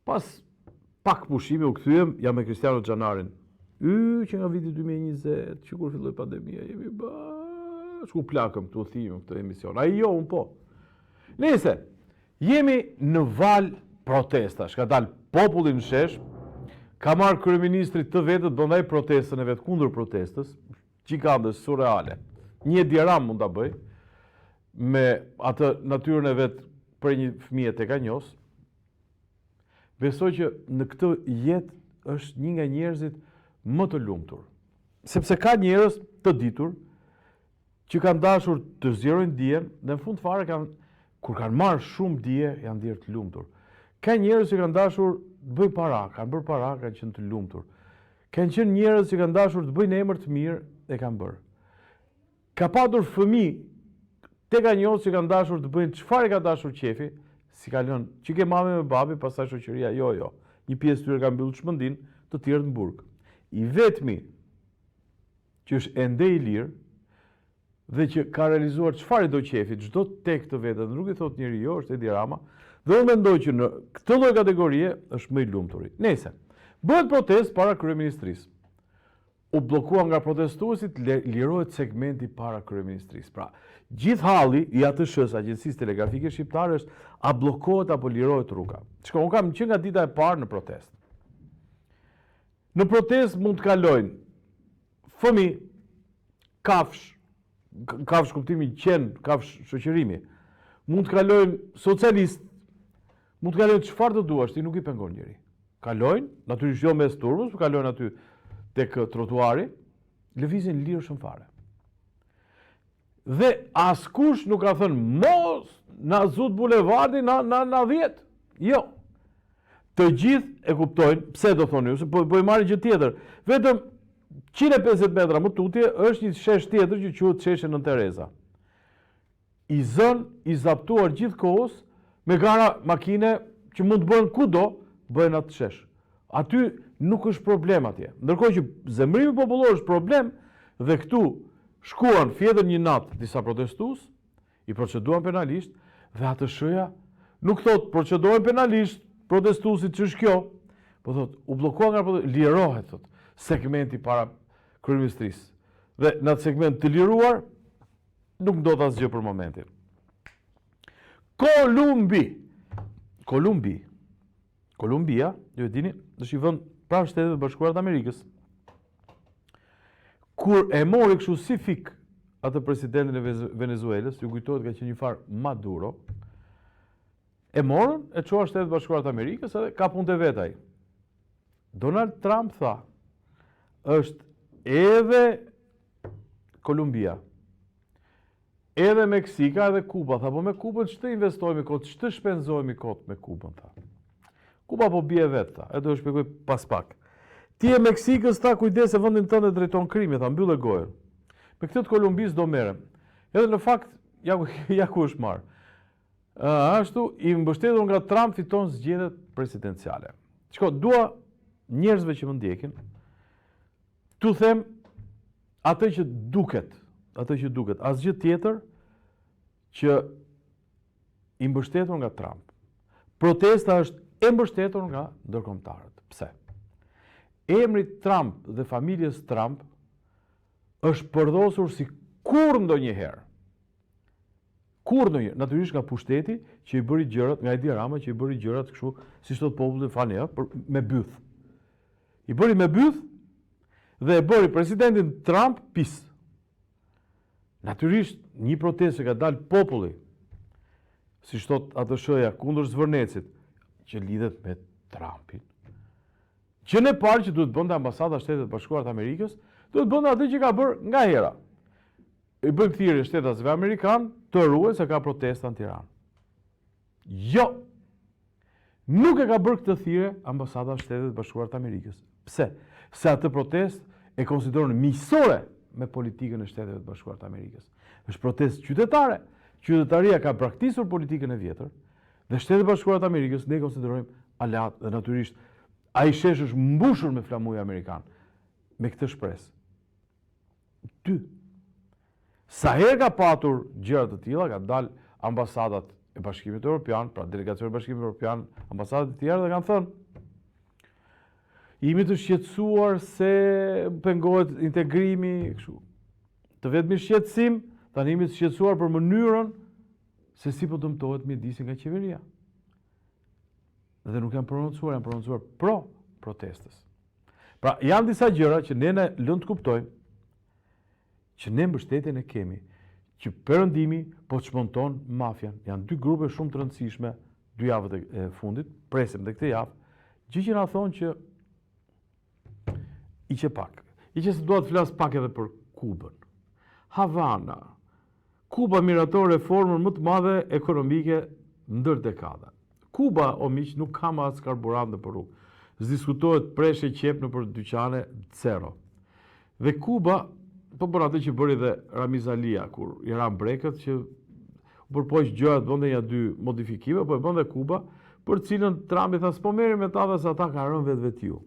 Pas pak pushimi u kthyem, jam me Kristiano Xhanarin. Që nga viti 2020, që kur filloi pandemia, jemi shku plakëm të uthim këtë emision. Ai jo, unë po. Nëse, jemi në val protestash, ka dalë populli në shesh, ka marrë kryeministri të vetët bëndaj protestën e vetë kundër protestës, gjikandës, surreale. Një diaram mund ta bëj, me atë natyrën e vetë për një fëmijë tek anjos. Besoj që në këtë jetë është një nga njerëzit më të lumtur. Sepse ka njerëz të ditur që kanë dashur të zgjerojnë dijen dhe në fund fare kur kanë marrë shumë dije janë dhirë të lumtur. Ka njerëz që kanë dashur të bëjnë para, kanë bërë para, kanë qenë të lumtur. Kanë qenë njerëz që kanë dashur të bëjnë emër të mirë dhe kanë bërë. Ka patur fëmijë tek anjos që kanë dashur të bëjnë çfarë ka dashur qefi, si ka lënë që ke mame me babi, pastaj shoqëria, jo. Një pjesë tyre ka mbyllur çmendin, të tjerë në burg. I vetmi që është ende i lirë dhe që ka realizuar çfarë do qefi, çdo tek të vetë, nuk i thot njëri jo, është Edi Rama, dhe unë mendoj që në këtë lloj kategorie është më i lumturi. Nëse bëhet protestë para kryeministrisë, u bllokua nga protestuesit, lirohet segmenti para kryeministrisë. Pra, gjithë halli i ATSH-s, Agjencisë Telegrafike Shqiptare, është a bllokohet apo lirohet rruga. Unë kam që nga dita e parë në protestë. Në protestë mund të kalojnë fëmijë, kafsh kuptimi qen, kafsh shoqërimi. Mund të kalojnë socialistë, mund të kalojnë çfarë të duash, ti nuk i pengon njëri. Kalojnë, natyrisht jo mes turbës, por kalojnë aty tek trotuari, lëvizin lirshëm fare. Dhe askush nuk ka thënë mos na zut bulevardin na 10. Jo. Të gjithë e kuptojnë, pse do thonë ju, se po i marrin gjë tjetër. Vetëm 150 metra më tutje është një shesh tjetër që quhet sheshi Nën Tereza. I zën, i zaptuar gjithkohës me gara makine që mund të bëhen kudo, bëhen atë shesh. Aty nuk është problem atje. Ndërkohë që zemrimi popullor është problem dhe këtu shkuan fjetër një natë disa protestues, i proceduan penalisht dhe ATSH-ja nuk thot procedohen penalisht protestuesit ç'është kjo, po thot u bllokua nga lirohet thot segmenti para kryeministrisë. Dhe në atë segment të liruar nuk ndodh asgjë për momentin. Kolumbia, ju e dini, është i vend pranë Shtetet Bashkuara të Amerikës. Kur e mori kështu si fik atë presidentin e Venezuelës, ju kujtohet ka qenë një farë Maduro, e morën, e çuan Shtetet Bashkuara të Amerikës edhe ka punë të vet ai. Donald Trump tha, është edhe Kolumbia, edhe Meksika edhe Kuba. Tha, po me Kubën ç'të investojmë kot, ç'të shpenzojmë kot me Kubën, tha. Kuba po bie vetë, tha, e do të shpjegoj pas pak. Ti e Meksikës, tha, kujdes se vendin tënd e drejton krimi, tha, mbyllë gojën. Me këtë të Kolumbisë do merrem. Edhe në fakt, ja ku është marrë. Ashtu, i mbështetur nga Trump fiton zgjedhjet presidenciale. Dua njerëzve që më ndjekin, tu them atë që duket, asgjë tjetër që i mbështetur nga Trump. Protesta është e mbështetur nga ndërkombëtarët. Pse? Emri Trump dhe familjes Trump është përdosur si kur ndonjëherë. Natyrisht nga pushteti që i bëri gjërat, nga Edi Rama që i bëri gjërat kështu, si thot populli fani, me byth. I bëri me byth dhe e bëri presidentin Trump pis. Natyrisht një protestë që ka dalë populli, si thot ATSH-ja kundër Zvërnecit, që lidhet me Trumpin. Që në parë që duhet bënda ambasada Shtetet Bashkuara të Amerikës, duhet bënda atë që ka bërë nga hera. I bëjmë thirrje shtetasve amerikan të ruajnë se ka protesta në Tiranë. Jo. Nuk e ka bërë këtë thirrje ambasada Shtetet Bashkuara të Amerikës. Pse? Se atë protestë e konsideron miqësore me politikën e Shteteve të Bashkuara të Amerikës. Është protestë qytetare. Qytetaria ka praktisur politikën e vjetër dhe Shtetet Bashkuara të Amerikës ne konsiderojmë aleat dhe natyrisht ai shesh është mbushur me flamuj amerikan me këtë shpresë. 2. Sa herë ka patur gjëra të tilla, ka dalë ambasadat e Bashkimit Evropian, pra delegacioni e Bashkimit Evropian, ambasadat e tjera dhe kanë thënë, jemi të shqetësuar se pengohet integrimi, kështu. Të vetmi shqetësim, tani jemi të shqetësuar për mënyrën se si po dëmtohet mjedisi nga qeveria. Dhe nuk janë prononcuar pro protestës. Pra, janë disa gjëra që ne lënë të kuptojmë që ne mbështetjen e kemi, që perëndimi po çmonton mafian. Janë dy grupe shumë të rëndësishme, 2 javët e fundit, presim dhe këtë javë, gjë që na thonë që i që pak. I që se duhet të flas pak edhe për Kubën. Havana. Kuba miraton reformën më të madhe ekonomike ndër dekada. Kuba, o miq, nuk ka më as karburant në rrugë. Diskutohet preshje qep në për dyqane zero. Dhe Kuba, po bën atë që bëri dhe Ramiz Alia, kur i ran brekët, që përpoq gjërat bënde ja 2 modifikime, po e bën dhe Kuba, për cilën Trump i tha s'po merri me ta dhe se ata kanë rënë vetvetiu.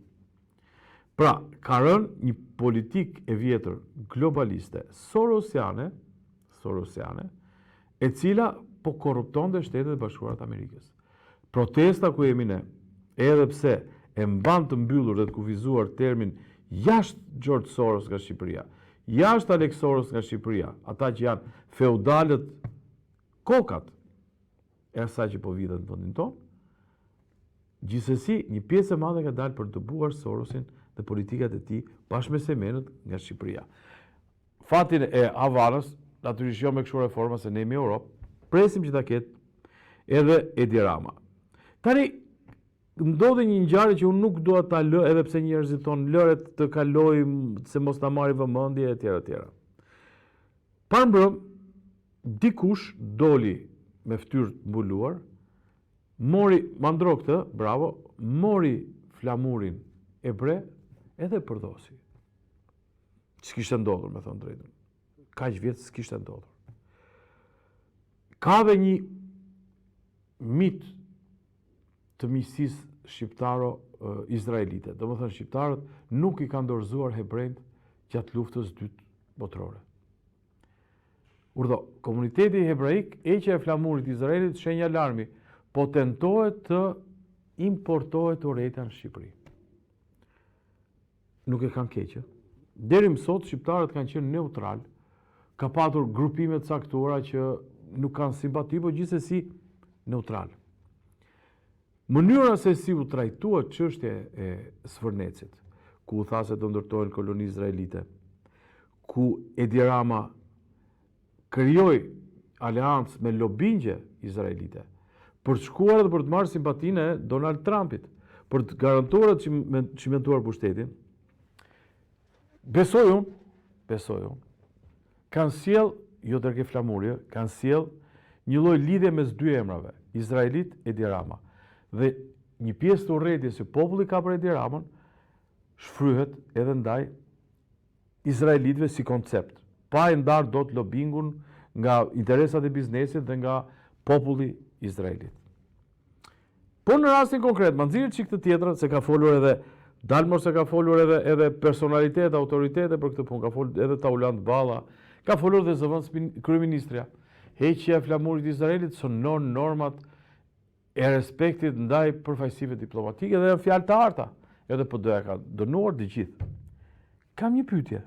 Pra, ka rënë një politik e vjetër globaliste, sorosiane, e cila po korruptonte Shtetet e Bashkuara të Amerikës. Protesta ku jemi ne, edhe pse e mban të mbyllur dhe të kufizuar termin jashtë George Soros nga Shqipëria, jashtë Alex Soros nga Shqipëria, ata që janë feudalët kokat e asaj që po vidhet në vendin tonë, gjithsesi një pjesë e madhe ka dalë për të dëbuar Sorosin dhe politikat e tij bashkë me semenët nga Shqipëria. Fatin e Havanës, natyrisht jo me kështu reforma se ne jemi Europë, presim që ta ketë edhe Edi Rama. Tani, ndodhe një ngjarje që unë nuk dua ta lë, edhe pse njerëzit thonë lëret të kaloj se mos ta marri vëmendje etj. Parmbrëm, dikush doli me fytyrë të mbuluar, mori mandro këtë, bravo, mori flamurin e bre edhe përdosi. S'kishte ndodhur, me thënë drejtën. Kaq vjet s'kishte ndodhur. Ka dhe një mit të miqësisë shqiptaro-izraelite. Domethënë shqiptarët nuk i kanë dorëzuar hebrejt gjatë luftës dytë botërore. Urdhë, komuniteti hebraik, heqja e flamurit të Izraelit shenjë alarmi, po tentohet të importohet urrejtja në Shqipëri. Nuk e kanë keqë. Deri më sot shqiptarët kanë qenë neutral, ka patur grupime të caktuara që nuk kanë simpati, po gjithsesi neutral. Mënyra se si u trajtuat çështja e Sfërnecit, ku u tha se do ndërtohen koloni izraelite, ku Edi Rama krijoi aleancë me lobingje izraelite, për të shkuar dhe për të marrë simpatinë e Donald Trumpit, për të garantuar të çimentuar pushtetin, besoj unë, kanë sjell, jo dërge flamurje, kanë sjell një lloj lidhje mes 2 emrave, Izraelit e Edi Rama. Dhe një pjesë të urrëties që populli ka për Edi Ramën shfryhet edhe ndaj izraelitëve si koncept, pa e ndarë dot lobingun nga interesat e biznesit dhe nga populli izraelit. Po në rastin konkret, ma nxirë çik të tjetra, se ka folur edhe Dalmor, se ka folur edhe personalitet, autoritete për këtë punë, ka folur edhe Taulant Balla, ka folur dhe zëvendës kryeministrja. Heqja e flamurit të Izraelit sonon normat e respektit ndaj përfaqësive diplomatike dhe janë fjalë të harta. Edhe PD-ja ka dënuar të gjithë. Kam një pyetje.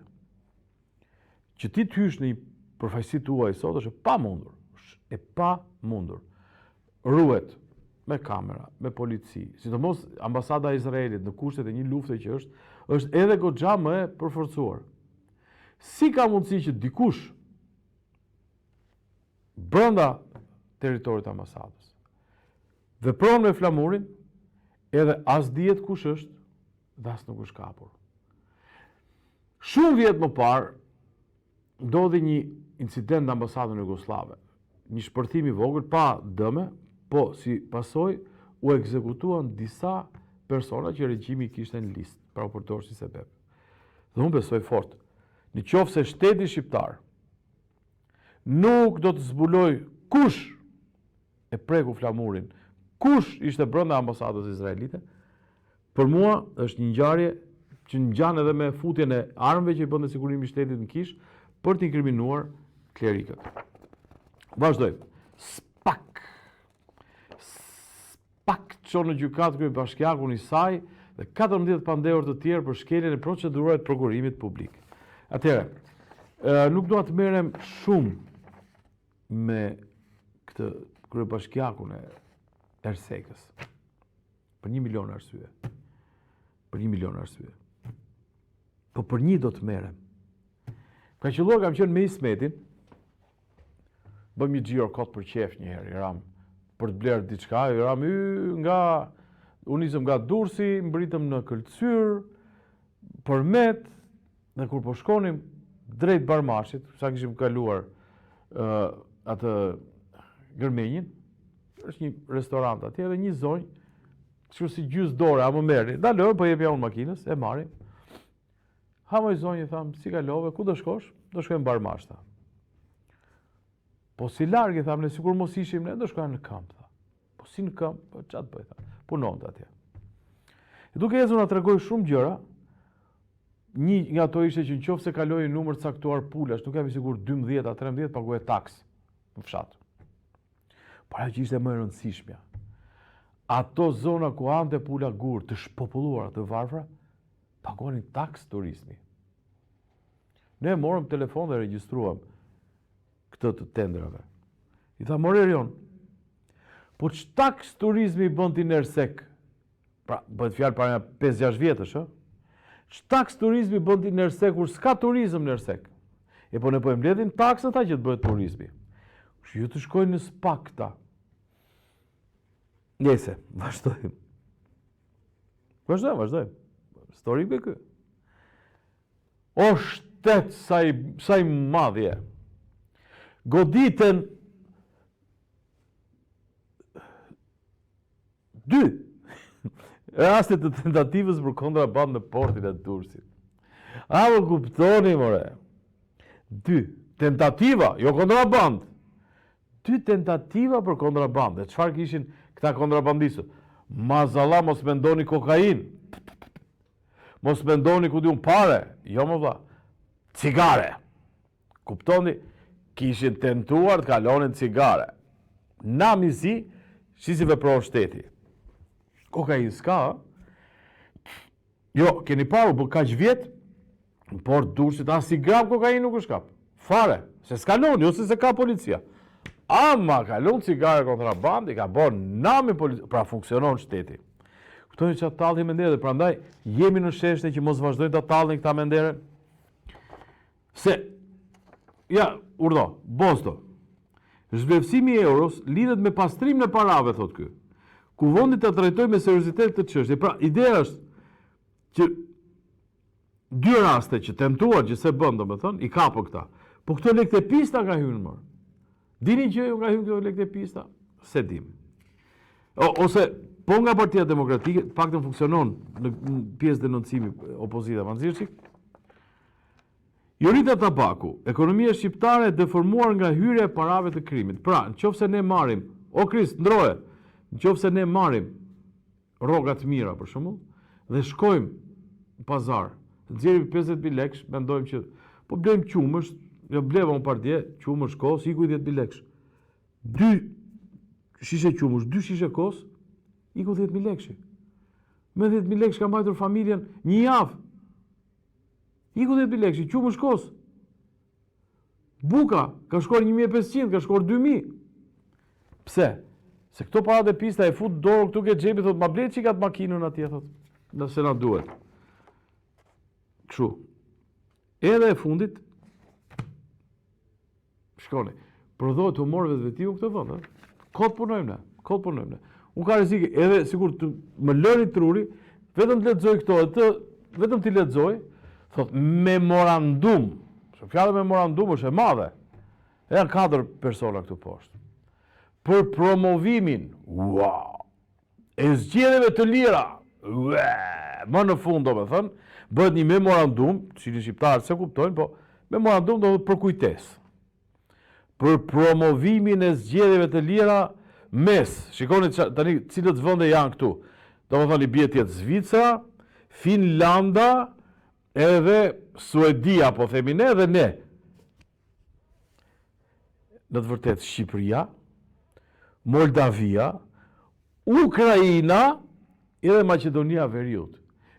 Që ti të hysh në një përfaqësi tuaj sot është e pamundur. Ruhet me kamera, me polici, sidomos ambasada e Izraelit në kushtet e një lufte që është edhe goxha më e përforcuar. Si ka mundësi që dikush brenda territorit të ambasadës vepron me flamurin, edhe as dihet kush është dhe as nuk është kapur. Shumë vjet më parë ndodhi një incident në ambasadën jugoslave, një shpërthim i vogël pa dëme, po si pasojë u ekzekutuan disa persona që regjimi kishte në listë, pra u përdorë si sebeb. Dhe unë besoj fort, në qoftë se shteti shqiptar nuk do të zbuloj kush e preku flamurin, kush ishte brenda ambasadës izraelite, për mua është një ngjarje që ngjan edhe me futjen e armëve që i bën sigurimi i shtetit në Kish për të inkriminuar klerikët. Vazhdojmë. SPAK. pak çon në gjykatë kryebashkiakun i saj dhe 14 pandehur të tjerë për shkeljen e procedurave të prokurimit publik. Atëherë, nuk dua të merrem shumë me këtë kryebashkiakun e Ersekës. Për 1 milion arsye. Për 1 milion arsye. Po për një do të merrem. Ka qelluar kam qenë me Ismetin, bëm një xhiro kot për qef një herë, ram për të blerë diçka, ram unë nisëm nga Durrësi, mbritëm në Këlqyr, për Met, dhe kur po shkonim drejt Barmashit, sa kishim kaluar atë Gërmenjin, është një restorant atje dhe një zonjë, kështu si gjysmë dore, a më merrni, dalëm, po jepja unë makinës, e marrim. Ha moj zonjë, tham, si kalove, ku do shkosh? Do shkojmë Barmashta. Po si largë, tham, ne sikur mos ishim ne, do shkojmë në kamp, tha. Po si në kamp, po çat bëj, tha. Punonte atje. E duke ecur na tregoi shumë gjëra. Një nga ato ishte që nëse kaloi numër caktuar pulash, nuk jam i sigurt 12 a 13 paguaj taks në fshat. Por ajo që ishte më e rëndësishmja, ato zona ku ante pula gur të shpopulluara të varfra, paguanin taks turizmi. Ne morëm telefon dhe regjistruam këtë të tendrave. I tha, more Erion, po që taks turizmi bën ti në Ersek? Pra, bëhet fjalë para 5-6 vjetësh, ë? Që taks turizmi bën ti në Ersek kur s'ka turizëm në Ersek? E po ne po e mbledhin taksën ata që të bëhet turizmi. Ju të shkojnë në spa këta. Njese, vazhdojmë. Vazhdojmë. Storike kë. O shtet sa i madhje. Goditen 2 rastet të tentativës për kontraband në portin e Durrësit. A më kuptoni, more? 2 tentativa, jo kontraband. 2 tentativa për kontraband. Dhe çfarë kishin këta kontrabandistët? Mazalla, mos mendoni kokain. Mos mendoni ku diun pare. Jo më vlla. Cigare. Kuptoni? Kishin tentuar të kalonin cigare. Na mizi, si vepron shteti. Kokain s'ka, jo, keni paru, për kaq vjet, por Durrësit as i gram kokain nuk është kap. Fare, se s'kalon, jo se ka policia. Ama kalon cigare kontrabandi, ka bon nami policia, pra funksionon shteti. Këtoni që tallin mendere, prandaj jemi në sheshte që mos vazhdojnë të tallin këta mendere. Se, ja, urdo, bosto, zhvlerësimi i euros lidhet me pastrim në parave, thot ky. Kuvendi të trajtoj me seriozitet këtë çështje. Pra, ideja është që 2 raste që tentuar që se bën, domethënë, i kapën këta. Po këto lekë e pista ka hyrë më. Dini që ju nga hyrë këto lekë e pista? Se dim. Ose po nga Partia Demokratike, paktën funksionon në pjesë denoncimi opozita Manzirçik. Jorita Tabaku, ekonomia shqiptare e deformuar nga hyrja e parave të krimit. Pra, nëse ne marrim, o Krist, ndroje, nëse ne marrim rroga të mira për shembull dhe shkojmë në pazar, nxjerrim 50.000 lekë, mendojmë që po blejmë qumësh, jo bleva un par dje, qumësh kos, iku 10.000 lekë. 2 shishe qumësh, 2 shishe kos, iku 10.000 lekë. Me 10.000 lekë ka mbajtur familjen një javë. Iku 10.000 lekë, qumësh kos. Buka ka shkuar 1.500, ka shkuar 2.000. Pse? Se këto parat e pista e fut dorë këtu ke xhepi, thot ma blet çikat makinën atje, thot, nëse na duhet. Kështu. Edhe e fundit shkoni. Prodhohet humor vetvetiu këtë vend, ëh. Kot punojmë ne. Unë ka rrezik edhe sikur të më lëri truri, vetëm të lexoj këto, vetëm ti lexoj, thot memorandum. Fjala memorandum është e madhe. Janë 4 persona këtu poshtë. Për promovimin, e zgjedhjeve të lira, më në fund do me thënë, bëhet një memorandum, që një shqiptarë se kuptojnë, po memorandum do të për kujtes. Për promovimin e zgjedhjeve të lira mes, shikoni tani cilët vende janë këtu, do me thënë i bie tjetë Zvicra, Finlanda, edhe Suedia, po themi ne, dhe ne. Në të vërtet Shqipëria, Moldavia, Ukraina edhe Maqedonia Veriut.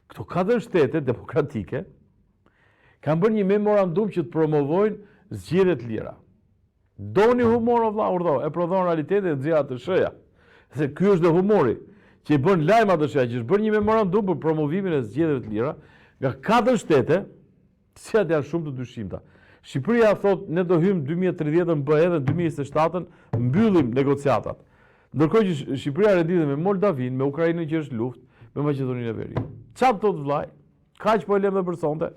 Këto 4 shtete demokratike kanë bërë një memorandum që të promovojnë zgjedhje të lira. Doni humor o vlla, urdhë, e prodhon realitetin e nxjerrat të shëja. Se ky është dhe humori, që i bën lajma të shëja, që është bërë një memorandum për promovimin e zgjedhjeve të lira nga 4 shtete, të cilat janë shumë të dyshimta. Shqipëria thot ne do hyjmë 2030 në BE dhe në 2027 mbyllim negociatat. Ndërkohë që Shqipëria renditet me Moldavin, me Ukrainën që është luftë, me Maqedoninë e Veriut. Çfarë thot vllai? Kaq po e lëm dhe përsonte.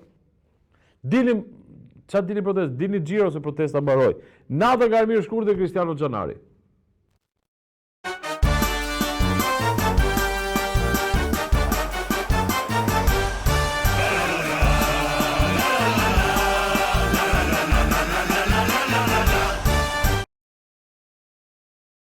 Dinim, çfarë dini protestë? Dini xhiro se protesta mbaroi. Nata Garmir Shkurtë dhe Kristiano Xhanari.